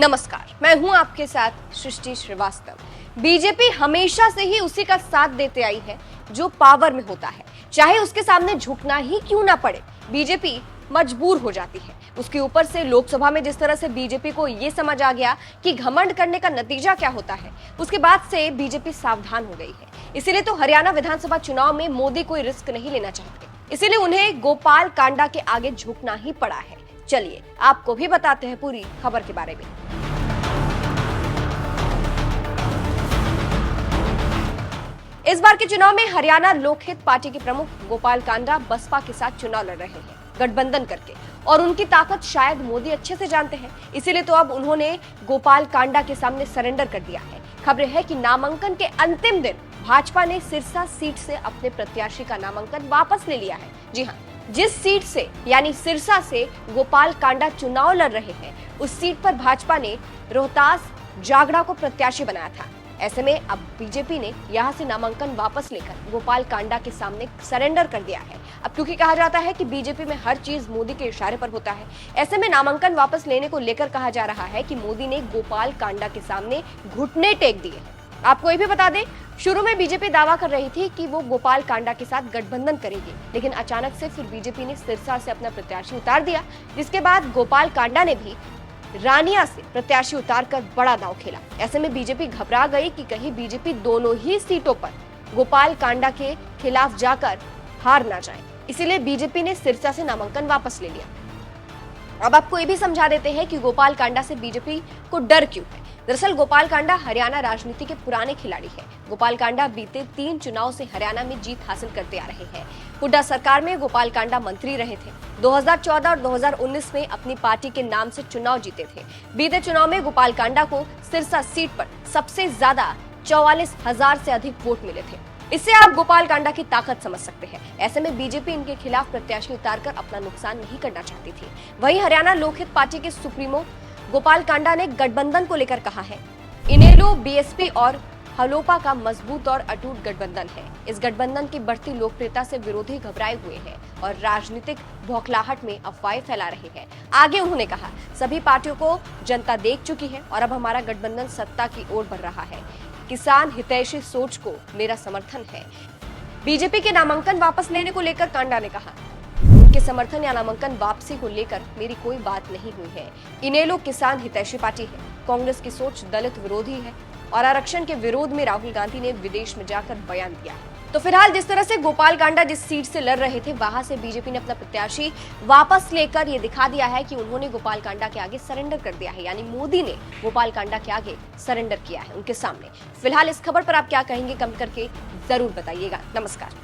नमस्कार, मैं हूं आपके साथ सृष्टि श्रीवास्तव। बीजेपी हमेशा से ही उसी का साथ देते आई है जो पावर में होता है, चाहे उसके सामने झुकना ही क्यों ना पड़े। बीजेपी मजबूर हो जाती है। उसके ऊपर से लोकसभा में जिस तरह से बीजेपी को यह समझ आ गया कि घमंड करने का नतीजा क्या होता है, उसके बाद से बीजेपी सावधान हो गई है। इसीलिए तो हरियाणा विधानसभा चुनाव में मोदी कोई रिस्क नहीं लेना चाहते, इसीलिए उन्हें गोपाल कांडा के आगे झुकना ही पड़ा है। चलिए आपको भी बताते हैं पूरी खबर के बारे में। इस बार के चुनाव में हरियाणा लोकहित पार्टी के प्रमुख गोपाल कांडा बसपा के साथ चुनाव लड़ रहे हैं, गठबंधन करके, और उनकी ताकत शायद मोदी अच्छे से जानते हैं। इसीलिए तो अब उन्होंने गोपाल कांडा के सामने सरेंडर कर दिया है। खबर है कि नामांकन के अंतिम दिन भाजपा ने सिरसा सीट से अपने प्रत्याशी का नामांकन वापस ले लिया है। जी हाँ, जिस सीट से यानी सिरसा से गोपाल कांडा चुनाव लड़ रहे हैं, उस सीट पर भाजपा ने रोहतास जागड़ा को प्रत्याशी बनाया था। ऐसे में अब बीजेपी ने यहां से नामांकन वापस लेकर गोपाल कांडा के सामने सरेंडर कर दिया है। अब क्योंकि कहा जाता है कि बीजेपी में हर चीज मोदी के इशारे पर होता है, ऐसे में नामांकन वापस लेने को लेकर कहा जा रहा है कि मोदी ने गोपाल कांडा के सामने घुटने टेक दिए हैं। आपको ये भी बता दें, शुरू में बीजेपी दावा कर रही थी कि वो गोपाल कांडा के साथ गठबंधन करेगी, लेकिन अचानक से फिर बीजेपी ने सिरसा से अपना प्रत्याशी उतार दिया, जिसके बाद गोपाल कांडा ने भी रानिया से प्रत्याशी उतारकर बड़ा दांव खेला। ऐसे में बीजेपी घबरा गई कि कहीं बीजेपी दोनों ही सीटों पर गोपाल कांडा के खिलाफ जाकर हार ना जाए, इसीलिए बीजेपी ने सिरसा से नामांकन वापस ले लिया। अब आपको ये भी समझा देते हैं कि गोपाल कांडा से बीजेपी को डर क्यों है। दरअसल गोपाल कांडा हरियाणा राजनीति के पुराने खिलाड़ी हैं। गोपाल कांडा बीते 3 चुनाव से हरियाणा में जीत हासिल करते आ रहे हैं। हुड्डा सरकार में गोपाल कांडा मंत्री रहे थे। 2014 और 2019 में अपनी पार्टी के नाम से चुनाव जीते थे। बीते चुनाव में गोपाल कांडा को सिरसा सीट पर सबसे ज्यादा 44,000 से अधिक वोट मिले थे। इससे आप गोपाल कांडा की ताकत समझ सकते हैं। ऐसे में बीजेपी इनके खिलाफ प्रत्याशी उतारकर अपना नुकसान नहीं करना चाहती थी। वहीं हरियाणा लोकहित पार्टी के सुप्रीमो गोपाल कांडा ने गठबंधन को लेकर कहा है, इनेलो, बीएसपी और हलोपा का मजबूत और अटूट गठबंधन है। इस गठबंधन की बढ़ती लोकप्रियता से विरोधी घबराए हुए हैं और राजनीतिक बौखलाहट में अफवाहें फैला रहे हैं। आगे उन्होंने कहा, सभी पार्टियों को जनता देख चुकी है और अब हमारा गठबंधन सत्ता की ओर बढ़ रहा है। किसान हितैषी सोच को मेरा समर्थन है। बीजेपी के नामांकन वापस लेने को लेकर कांडा ने कहा, उनके समर्थन या नामांकन वापसी को लेकर मेरी कोई बात नहीं हुई है। इनेलो किसान हितैषी पार्टी है। कांग्रेस की सोच दलित विरोधी है और आरक्षण के विरोध में राहुल गांधी ने विदेश में जाकर बयान दिया है। तो फिलहाल जिस तरह से गोपाल कांडा जिस सीट से लड़ रहे थे, वहां से बीजेपी ने अपना प्रत्याशी वापस लेकर ये दिखा दिया है कि उन्होंने गोपाल कांडा के आगे सरेंडर कर दिया है, यानी मोदी ने गोपाल कांडा के आगे सरेंडर किया है उनके सामने। फिलहाल इस खबर पर आप क्या कहेंगे, कमेंट करके जरूर बताइएगा। नमस्कार।